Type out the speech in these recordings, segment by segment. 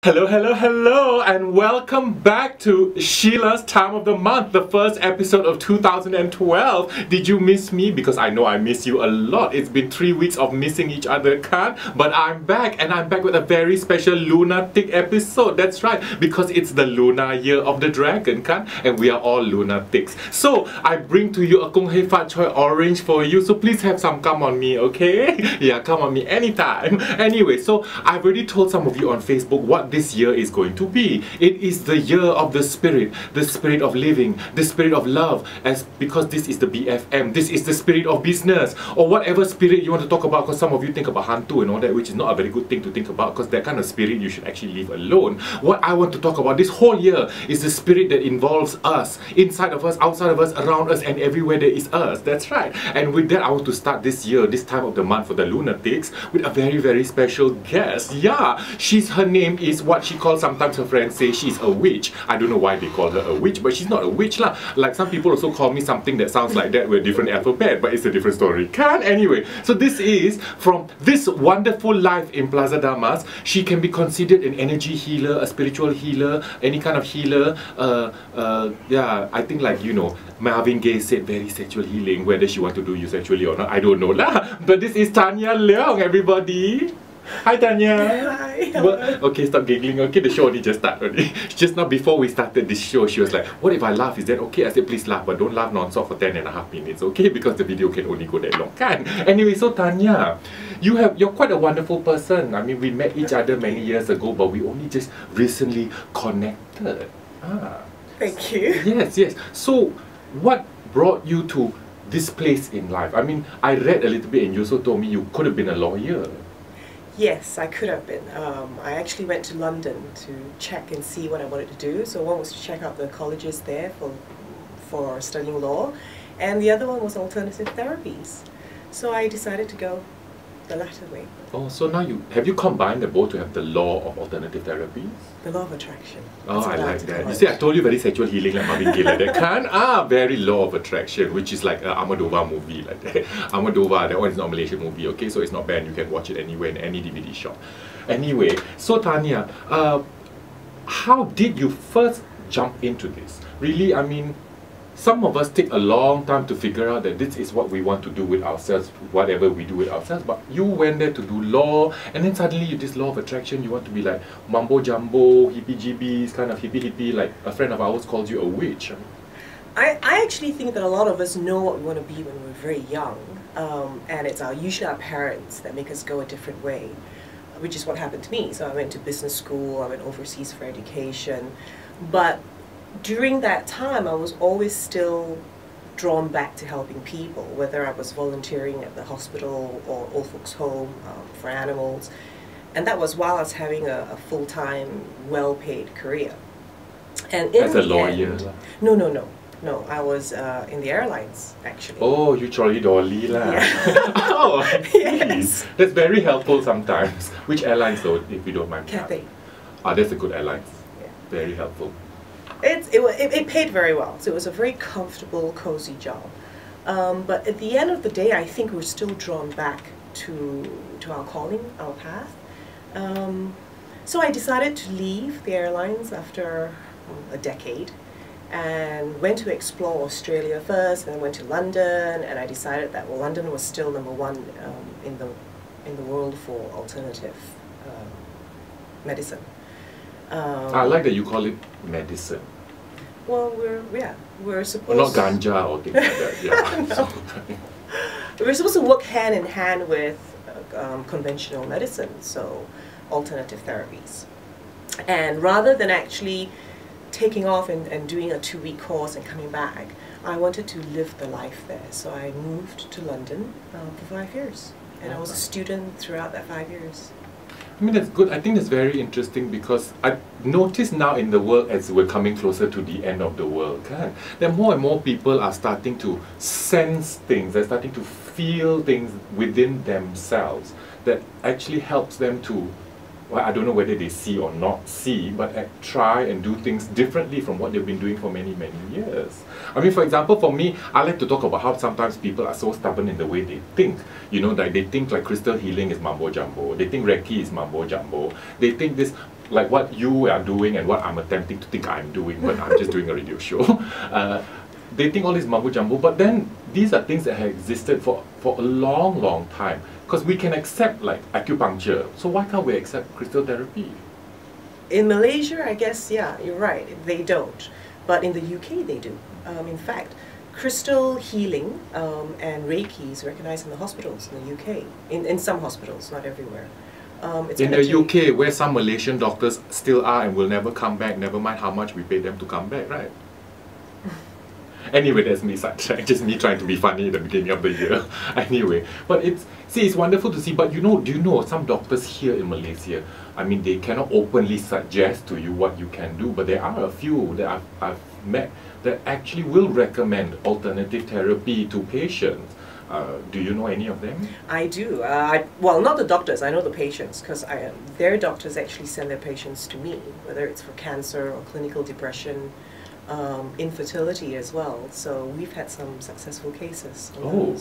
Hello, hello, hello, and welcome back to Shelah's Time of the Month, the first episode of 2012. Did you miss me? Because I know I miss you a lot. It's been 3 weeks of missing each other, kan? But I'm back, and I'm back with a very special lunatic episode. That's right, because it's the lunar year of the dragon, kan? And we are all lunatics. So, I bring to you a Kung Hei Fat Choi orange for you, so please have some come on me, okay? Yeah, come on me anytime. Anyway, so I've already told some of you on Facebook what this year is going to be. It is the year of the spirit of living, the spirit of love, because this is the BFM, this is the spirit of business, or whatever spirit you want to talk about, because some of you think about hantu and all that, which is not a very good thing to think about, because that kind of spirit you should actually leave alone. What I want to talk about this whole year is the spirit that involves us, inside of us, outside of us, around us, and everywhere there is us. That's right. And with that, I want to start this year, this time of the month for the lunatics, with a very, very special guest. Yeah, her name is what she calls, sometimes her friends say she's a witch. I don't know why they call her a witch, but she's not a witch lah. Like some people also call me something that sounds like that with a different alphabet, but it's a different story. Can anyway. So this is from this wonderful life in Plaza Damas. She can be considered an energy healer, a spiritual healer, any kind of healer. Yeah, I think, like, you know, Marvin Gaye said very sexual healing. Whether she want to do you sexually or not, I don't know lah. But this is Tania Leong, everybody. Hi Tania! Hi! Well, okay, stop giggling. Okay, the show only just started. Just now, before we started this show, she was like, what if I laugh? Is that okay? I said, please laugh, but don't laugh non-stop for 10.5 minutes, okay? Because the video can only go that long, kan? Anyway, so Tania, you're quite a wonderful person. I mean, we met each other many years ago, but we only just recently connected. Thank you. Yes. So, what brought you to this place in life? I mean, I read a little bit and you also told me you could have been a lawyer. Yes, I could have been. I actually went to London to check and see what I wanted to do. So one was to check out the colleges there for studying law, and the other one was alternative therapies. So I decided to go the latter way. Oh, so now have you combined the both to have the law of alternative therapies? The law of attraction. Oh, I like that. You see, I told you very sexual healing like Marvin Gaye like that. Can? Very law of attraction, which is like an Amadova movie like that. Amadova, that one is not a Malaysian movie, okay? So it's not banned. You can watch it anywhere in any DVD shop. Anyway, so Tania, how did you first jump into this? Really, I mean, some of us take a long time to figure out that this is what we want to do with ourselves, whatever we do with ourselves, but you went there to do law, and then suddenly this law of attraction, you want to be like mumbo jumbo, hippie jibbies, kind of hippie, like a friend of ours calls you a witch. I actually think that a lot of us know what we want to be when we're very young, and it's usually our parents that make us go a different way, which is what happened to me. So I went to business school, I went overseas for education, but during that time, I was always still drawn back to helping people, whether I was volunteering at the hospital or old folks' home for animals. And that was while I was having a full-time, well-paid career. And as a lawyer? No, I was in the airlines, actually. Oh, you trolley dolly lah. Yeah. Oh, yes. That's very helpful sometimes. Which airlines though, if you don't mind? Cathay. That's a good airline. Yeah. Very helpful. It paid very well, so it was a very comfortable, cozy job. But at the end of the day, I think we're still drawn back to our calling, our path. So I decided to leave the airlines after a decade and went to explore Australia first, and then went to London, and I decided that, well, London was still #1 in the world for alternative medicine. I like that you call it medicine. Well, we're supposed not ganja or things like that. Yeah. No. We're supposed to work hand in hand with conventional medicine, so alternative therapies. And rather than actually taking off and doing a 2-week course and coming back, I wanted to live the life there. So I moved to London for 5 years, and I was a student throughout that 5 years. I mean, that's good. I think it's very interesting because I notice now in the world, as we're coming closer to the end of the world, that more and more people are starting to sense things, they're starting to feel things within themselves that actually helps them to well, I don't know whether they see or not see, but try and do things differently from what they've been doing for many, many years. I mean, for example, for me, I like to talk about how sometimes people are so stubborn in the way they think. You know, like they think like crystal healing is mambo jumbo. They think Reiki is mambo jumbo. They think this, like what you are doing and what I'm attempting to think I'm doing, but I'm just doing a radio show. They think all this mambo jumbo, but then these are things that have existed for a long, long time. Because we can accept like acupuncture, so why can't we accept crystal therapy? In Malaysia, I guess, yeah, you're right, they don't. But in the UK, they do. In fact, crystal healing and Reiki is recognized in the hospitals in the UK. In some hospitals, not everywhere. In the UK, where some Malaysian doctors still are and will never come back, never mind how much we pay them to come back, right? Anyway, that's me sidetracked, just me trying to be funny at the beginning of the year. Anyway, but it's wonderful to see, but do you know, some doctors here in Malaysia, I mean, they cannot openly suggest to you what you can do, but there are a few that I've met that actually will recommend alternative therapy to patients. Do you know any of them? I do. Well, not the doctors, I know the patients, because their doctors actually send their patients to me, whether it's for cancer or clinical depression. Infertility as well, so we've had some successful cases. Oh,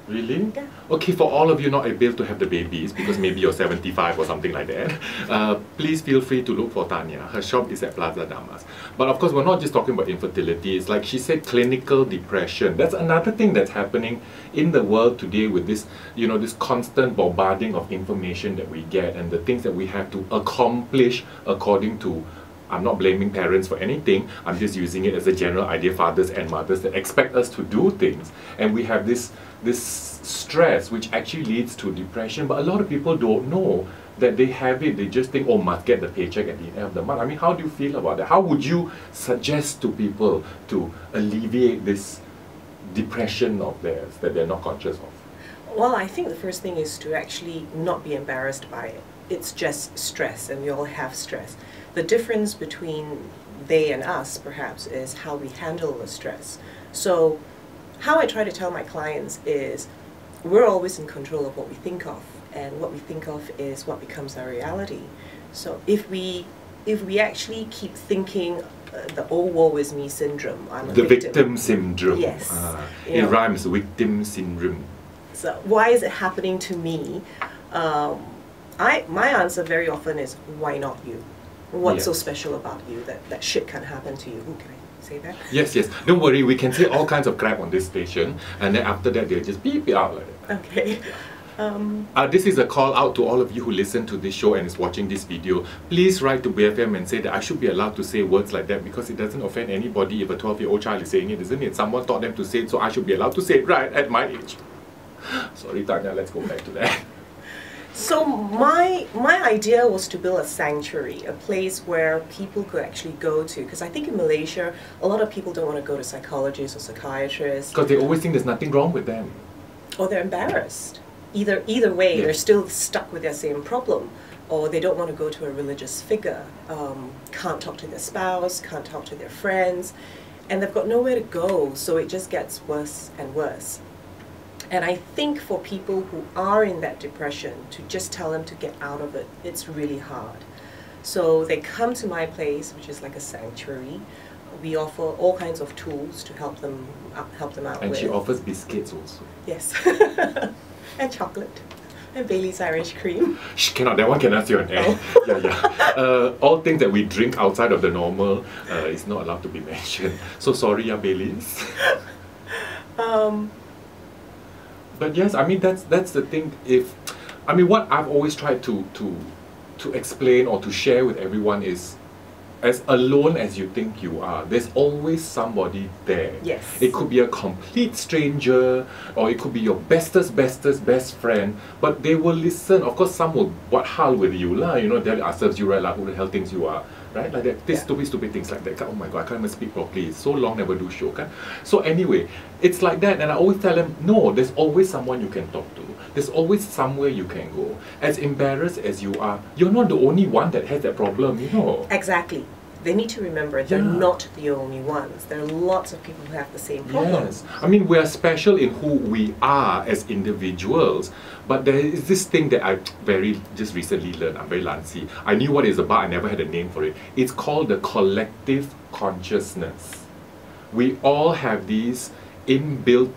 really? Yeah. Okay, for all of you not able to have the babies, because maybe you're 75 or something like that, please feel free to look for Tania. Her shop is at Plaza Damas. But of course, we're not just talking about infertility. It's like she said, clinical depression. That's another thing that's happening in the world today with this, you know, this constant bombarding of information that we get and the things that we have to accomplish according to. I'm not blaming parents for anything, I'm just using it as a general idea, fathers and mothers that expect us to do things. And we have this stress which actually leads to depression, but a lot of people don't know that they have it. They just think, oh, must get the paycheck at the end of the month. I mean, how do you feel about that? How would you suggest to people to alleviate this depression of theirs that they're not conscious of? Well, I think the first thing is to actually not be embarrassed by it. It's just stress, and we all have stress. The difference between they and us, perhaps, is how we handle the stress. So, how I try to tell my clients is, we're always in control of what we think of, and what we think of is what becomes our reality. So, if we actually keep thinking the "oh, woe is me" syndrome, I'm a victim syndrome. Yes, it rhymes, victim syndrome. So, why is it happening to me? My answer very often is, why not you? What's so special about you that shit can't happen to you? Ooh, can I say that? Yes, yes. Don't worry, we can say all kinds of crap on this station, and then after that they'll just beep it out like that. Okay. This is a call out to all of you who listen to this show and is watching this video. Please write to BFM and say that I should be allowed to say words like that, because it doesn't offend anybody if a 12-year-old child is saying it, isn't it? Someone taught them to say it, so I should be allowed to say it right at my age. Sorry, Tania, let's go back to that. So my idea was to build a sanctuary, a place where people could actually go to, because I think in Malaysia, a lot of people don't want to go to psychologists or psychiatrists. Because they always think there's nothing wrong with them. Or they're embarrassed. Either way, they're still stuck with their same problem. Or they don't want to go to a religious figure, can't talk to their spouse, can't talk to their friends, and they've got nowhere to go, so it just gets worse and worse. And I think for people who are in that depression, to just tell them to get out of it, it's really hard. So they come to my place, which is like a sanctuary. We offer all kinds of tools to help them out And with. she offers biscuits also. Yes. And chocolate. And Bailey's Irish cream. Shh, cannot, that one cannot see on air. Oh. All things that we drink outside of the normal is not allowed to be mentioned. So sorry, Bailey's. But yes, I mean that's the thing. What I've always tried to explain or to share with everyone is, as alone as you think you are, there's always somebody there. Yes. It could be a complete stranger, or it could be your best friend, but they will listen. Of course, some will hal with you lah. You know, they'll ourselves you right lah, who the hell thinks you are. Right? Like that, these stupid things like that. Oh my god, I can't even speak properly. It's so long never do show. Kan? So anyway, it's like that, and I always tell them, no, there's always someone you can talk to. There's always somewhere you can go. As embarrassed as you are, you're not the only one that has that problem, you know. Exactly. they need to remember they're not the only ones. There are lots of people who have the same problem. Yes, I mean, we are special in who we are as individuals, but there is this thing that I just recently learned. I'm very lazy. I knew what it's about, I never had a name for it. It's called the collective consciousness. We all have these inbuilt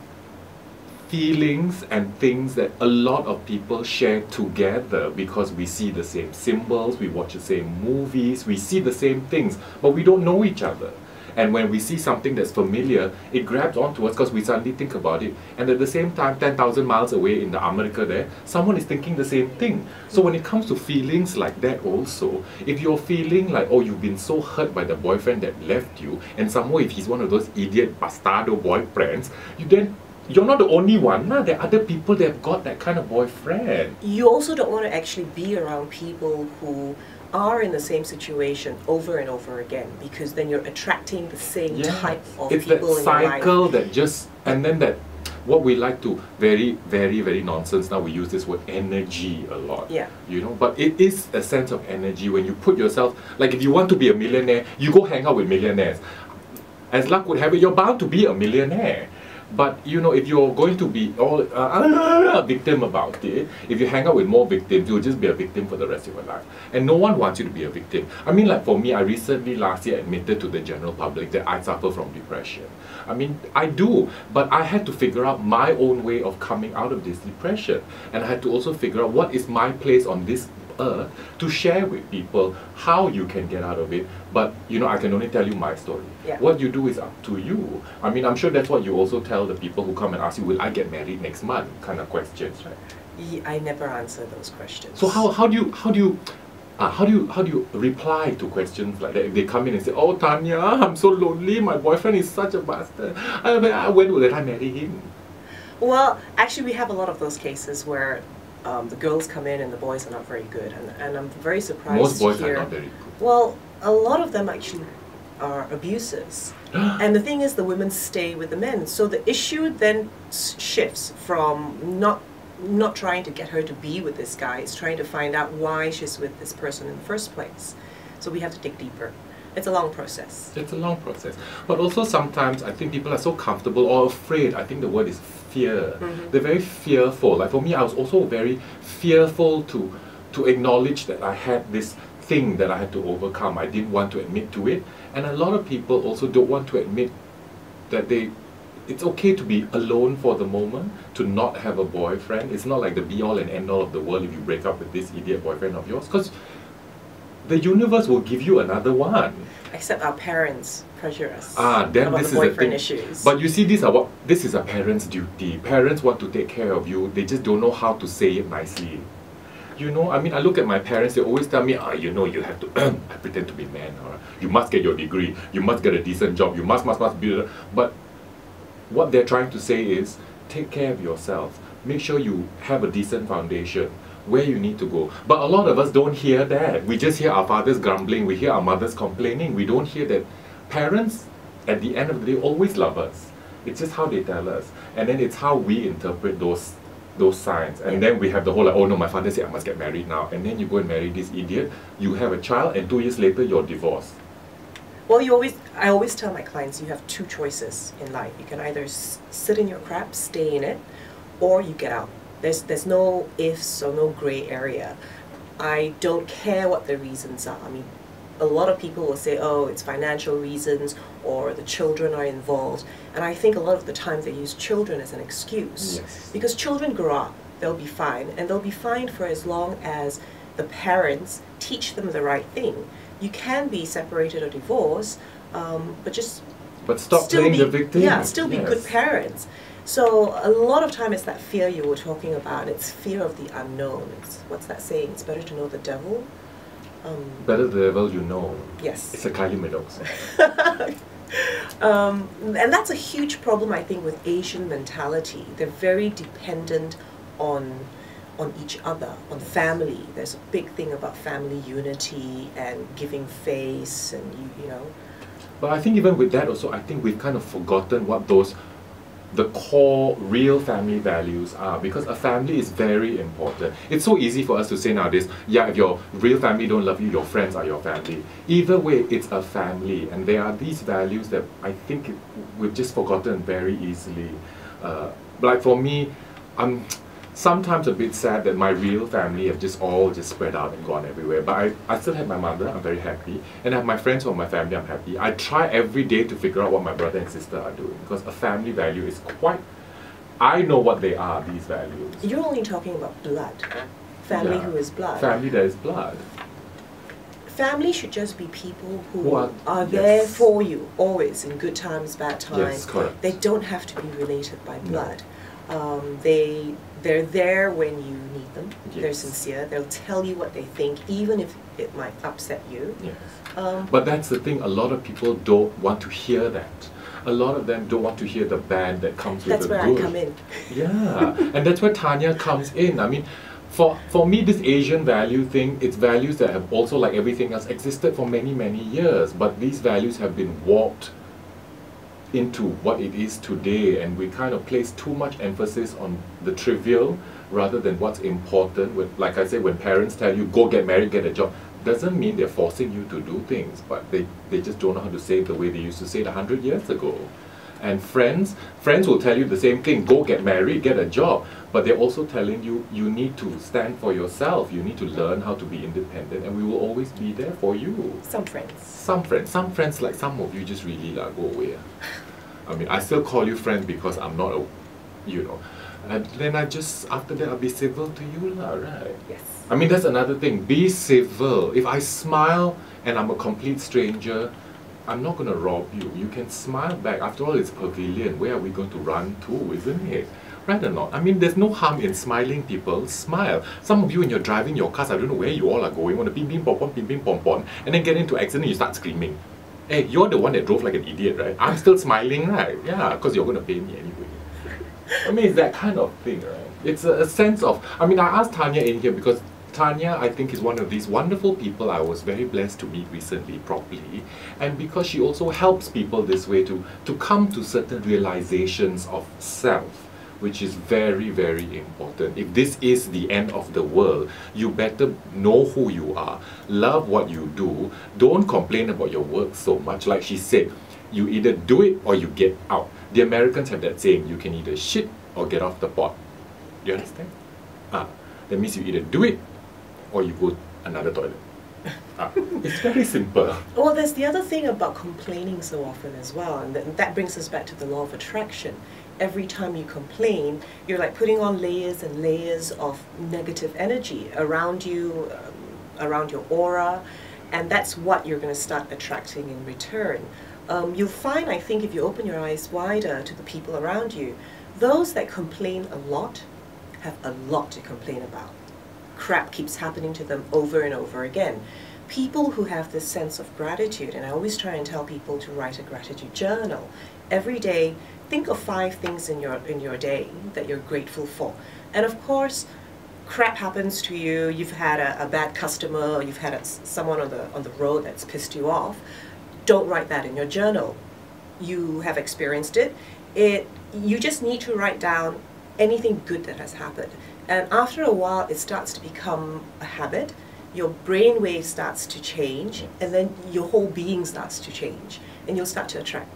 feelings and things that a lot of people share together because we see the same symbols, we watch the same movies, we see the same things, but we don't know each other. And when we see something that's familiar, it grabs onto us because we suddenly think about it. And at the same time, 10,000 miles away in the America there, someone is thinking the same thing. So when it comes to feelings like that also, if you're feeling like, oh, you've been so hurt by the boyfriend that left you, and somehow if he's one of those idiot bastardo boyfriends, you're not the only one. Nah. There are other people that have got that kind of boyfriend. You also don't want to actually be around people who are in the same situation over and over again, because then you're attracting the same type of it's people that in your life. cycle that just, and then that, what we like to, very, very, very nonsense now, we use this word energy a lot. Yeah. You know, but it is a sense of energy when you put yourself, like if you want to be a millionaire, you go hang out with millionaires. As luck would have it, you're bound to be a millionaire. But you know, if you're going to be all a victim about it, if you hang out with more victims, you'll just be a victim for the rest of your life. And no one wants you to be a victim. I mean, like for me, I recently last year admitted to the general public that I suffer from depression. I mean, I do, but I had to figure out my own way of coming out of this depression. And I had to also figure out what is my place on this earth to share with people how you can get out of it. But you know, I can only tell you my story. Yeah. What you do is up to you. I mean, I'm sure that's what you also tell the people who come and ask you, will I get married next month, kind of questions, right? I never answer those questions. So how do you reply to questions like that? If they come in and say, oh Tania, I'm so lonely, my boyfriend is such a bastard, when will I marry him? Well, actually we have a lot of those cases where the girls come in and the boys are not very good, and I'm very surprised Most boys to hear, are not very good. well, a lot of them actually are abusive. And the thing is, the women stay with the men. So the issue then shifts from not trying to get her to be with this guy, it's trying to find out why she's with this person in the first place. So we have to dig deeper. It's a long process. It's a long process. But also sometimes I think people are so comfortable or afraid. I think the word is fear. They're very fearful. Like for me, I was also very fearful to acknowledge that I had this thing that I had to overcome. I didn't want to admit to it. And a lot of people also don't want to admit that it's okay to be alone for the moment, to not have a boyfriend. It's not like the be-all and end-all of the world if you break up with this idiot boyfriend of yours, because the universe will give you another one. Except our parents pressure us then about this the is boyfriend the thing. issues. But you see, this is a parent's duty. Parents want to take care of you. They just don't know how to say it nicely. You know, I mean, I look at my parents, they always tell me, you know, you have to, I pretend to be man, or you must get your degree, you must get a decent job, you must be, but what they're trying to say is, take care of yourself. Make sure you have a decent foundation, where you need to go. But a lot of us don't hear that. We just hear our fathers grumbling, we hear our mothers complaining. We don't hear that parents, at the end of the day, always love us. It's just how they tell us. And then it's how we interpret those signs. And then we have the whole like, oh no, my father said I must get married now. And then you go and marry this idiot, you have a child, and 2 years later you're divorced. Well, I always tell my clients, you have two choices in life. You can either sit in your crap, stay in it, or you get out. There's no ifs or no gray area. I don't care what the reasons are. I mean, a lot of people will say, oh, it's financial reasons, or the children are involved. And I think a lot of the time they use children as an excuse. Yes. Because children grow up, they'll be fine, and they'll be fine for as long as the parents teach them the right thing. You can be separated or divorced, but stop playing the victim. Yeah, still be good parents. So a lot of time it's that fear you were talking about. It's fear of the unknown. It's, what's that saying? It's better to know the devil. Better the devil you know. Yes. It's a Kylie Minogue song. And that's a huge problem, I think, with Asian mentality. They're very dependent on each other, on family. There's a big thing about family unity and giving face, and you know. But I think even with that also, I think we've kind of forgotten what those the core real family values are, because a family is very important. It's so easy for us to say nowadays, yeah, if your real family don't love you, your friends are your family. Either way, it's a family, and there are these values that I think we've just forgotten very easily. Like for me, I'm sometimes a bit sad that my real family have just all spread out and gone everywhere. But I still have my mother, I'm very happy. And I have my friends who are my family, I'm happy. I try every day to figure out what my brother and sister are doing, because a family value is quite... I know what they are, these values. You're only talking about blood. Family who is blood. Family that is blood. Family should just be people who are yes. there for you, always, in good times, bad times. Yes, correct. They don't have to be related by blood. They're there when you need them. Yes. They're sincere. They'll tell you what they think, even if it might upset you. Yes. But that's the thing, a lot of people don't want to hear that. A lot of them don't want to hear the bad that comes with the good. That's where I come in. Yeah, and that's where Tania comes in. I mean, for me, this Asian value thing, it's values that have also, like everything else, existed for many, many years. But these values have been warped into what it is today, and we kind of place too much emphasis on the trivial rather than what's important. Like I say, when parents tell you, go get married, get a job, doesn't mean they're forcing you to do things, but they just don't know how to say it the way they used to say it 100 years ago. And friends will tell you the same thing, go get married, get a job, but they're also telling you, you need to stand for yourself, you need to learn how to be independent, and we will always be there for you. Some friends. Some friends, like some of you just really go away. I mean, I still call you friends because I'm not a, you know, and then after that I'll be civil to you right? Yes. I mean, that's another thing, be civil. If I smile and I'm a complete stranger, I'm not going to rob you. You can smile back. After all, it's pavilion. Where are we going to run to, isn't it? Right or not? I mean, there's no harm in smiling, people. Smile. Some of you, when you're driving your cars, I don't know where you all are going, want to bim bim pom pom, and then get into accident, you start screaming. Hey, you're the one that drove like an idiot, right? I'm still smiling, right? Yeah, because you're going to pay me anyway. I mean, it's that kind of thing, right? It's a sense of... I mean, I asked Tania in here because Tania, I think, is one of these wonderful people I was very blessed to meet recently, properly. And because she also helps people this way to come to certain realizations of self, which is very, very important. If this is the end of the world, you better know who you are, love what you do, don't complain about your work so much. Like she said, you either do it or you get out. The Americans have that saying, you can either shit or get off the pot. You understand? That means you either do it or you go another toilet. It's very simple. Well, there's the other thing about complaining so often as well, and that brings us back to the law of attraction. Every time you complain, you're like putting on layers and layers of negative energy around you, around your aura, and that's what you're going to start attracting in return. You'll find, I think, if you open your eyes wider to the people around you, those that complain a lot have a lot to complain about. Crap keeps happening to them over and over again. People who have this sense of gratitude, and I always try and tell people to write a gratitude journal. Every day, think of 5 things in your day that you're grateful for. And of course, crap happens to you, you've had a bad customer, or you've had someone on the road that's pissed you off. Don't write that in your journal. You have experienced it. You just need to write down anything good that has happened. And after a while, it starts to become a habit. Your brain wave starts to change, and then your whole being starts to change, and you'll start to attract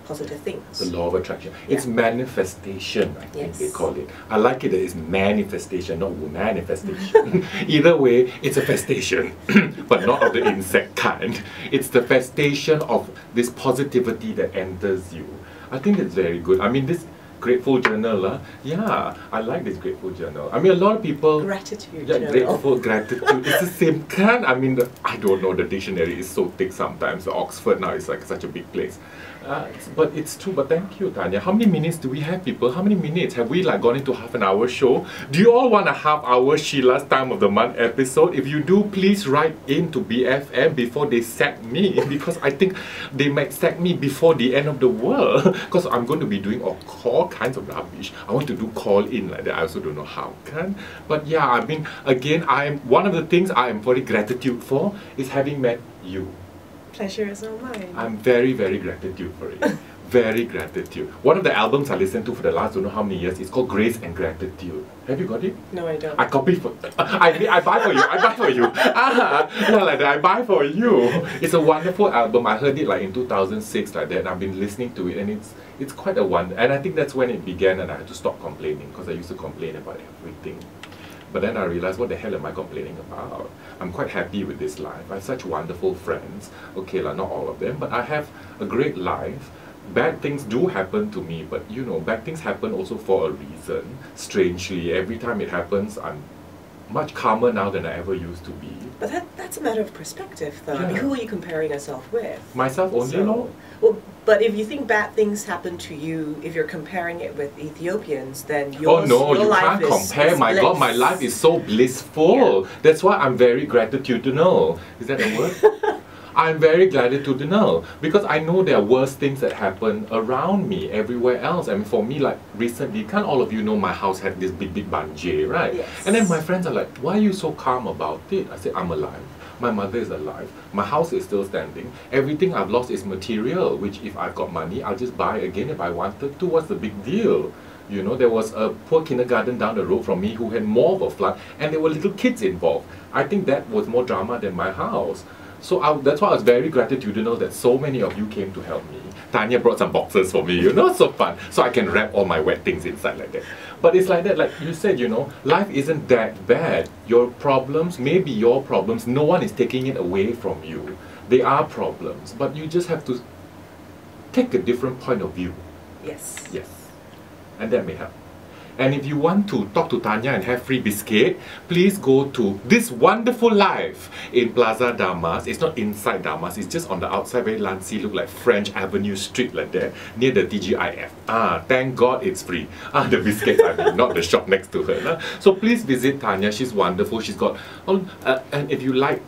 positive things. The law of attraction. It's manifestation, I think they call it. I like it that it's manifestation, not manifestation. Either way, it's a festation, but not of the insect kind. It's the festation of this positivity that enters you. I think it's very good. I mean, this grateful journal, yeah, I like this grateful journal. I mean, a lot of people... Gratitude journal. Grateful, gratitude. It's the same kind. I mean, I don't know, the dictionary is so thick sometimes. The Oxford now is like such a big place. But it's true. But thank you, Tania. How many minutes do we have, people? How many minutes? Have we like gone into half an hour show? Do you all want a half-hour Shelah's Time of the Month episode? If you do, please write in to BFM before they sack me, because I think they might sack me before the end of the world. Because I'm going to be doing all kinds of rubbish. I want to do call-in like that. I also don't know how. But yeah, I mean, again, one of the things I am very gratitude for is having met you. Pleasure is all mine. I'm very, very gratitude for it. Very gratitude. One of the albums I listened to for the last don't know how many years is called Grace and Gratitude. Have you got it? No, I don't. I copy for I buy for you. I buy for you. Yeah, like that. I buy for you. It's a wonderful album. I heard it like in 2006 like that. And I've been listening to it, and it's quite a wonder. And I think that's when it began, and I had to stop complaining because I used to complain about everything. But then I realized, what the hell am I complaining about? I'm quite happy with this life. I have such wonderful friends. Okay, not all of them, but I have a great life. Bad things do happen to me, but you know, bad things happen also for a reason. Strangely, every time it happens, I'm much calmer now than I ever used to be. But that's a matter of perspective, though. Yeah. I mean, who are you comparing yourself with? Myself only, no? Well, but if you think bad things happen to you, if you're comparing it with Ethiopians, then Oh no, your you life can't compare. is My bliss. God, my life is so blissful. Yeah. That's why I'm very gratitudinal. Is that a word? I'm very gratitudinal because I know there are worse things that happen around me, everywhere else. I mean, for me, like recently, can't all of you know my house had this big banjir, right? Yes. And then my friends are like, why are you so calm about it? I said, I'm alive. My mother is alive. My house is still standing. Everything I've lost is material, which if I've got money, I'll just buy again if I wanted to. What's the big deal? You know, there was a poor kindergarten down the road from me who had more of a flood, and there were little kids involved. I think that was more drama than my house. So that's why I was very gratitudinal that so many of you came to help me. Tania brought some boxes for me, you know, so fun. So I can wrap all my wet things inside like that. But it's like that, like you said, you know, life isn't that bad. Your problems, maybe your problems, no one is taking it away from you. They are problems, but you just have to take a different point of view. Yes. Yes. And that may help. And if you want to talk to Tania and have free biscuit, please go to This Wonderful Life in Plaza Damas. It's not inside Damas, it's just on the outside, very lancy, look like French Avenue Street like that, near the TGIF. Thank God it's free. The biscuits, I mean, not the shop next to her. So please visit Tania, she's wonderful. She's got, and if you like,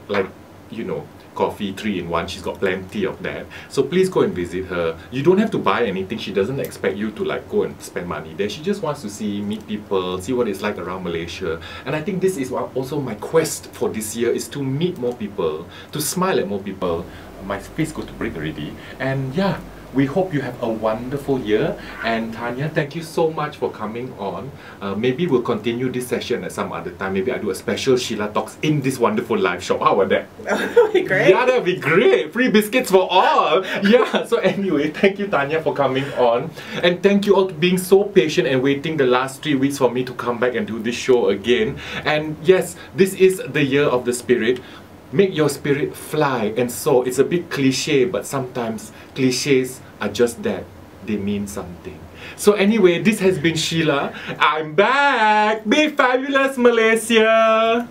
you know, coffee 3-in-1, she's got plenty of that. So please go and visit her. You don't have to buy anything. She doesn't expect you to like go and spend money there. She just wants to meet people, see what it's like around Malaysia. And I think this is also my quest for this year, is to meet more people, to smile at more people. My face goes to break already. And yeah, we hope you have a wonderful year. And Tania, thank you so much for coming on. Maybe we'll continue this session at some other time. Maybe I do a special Shelah Talks in This Wonderful Live shop. How about that? That would be great. Yeah, that would be great. Free biscuits for all. Yeah, so anyway, thank you, Tania, for coming on. And thank you all for being so patient and waiting the last 3 weeks for me to come back and do this show again. And yes, this is the year of the spirit. Make your spirit fly and soar. It's a bit cliche, but sometimes cliches are just that. They mean something. So anyway, this has been Shelah. I'm back! Be fabulous, Malaysia!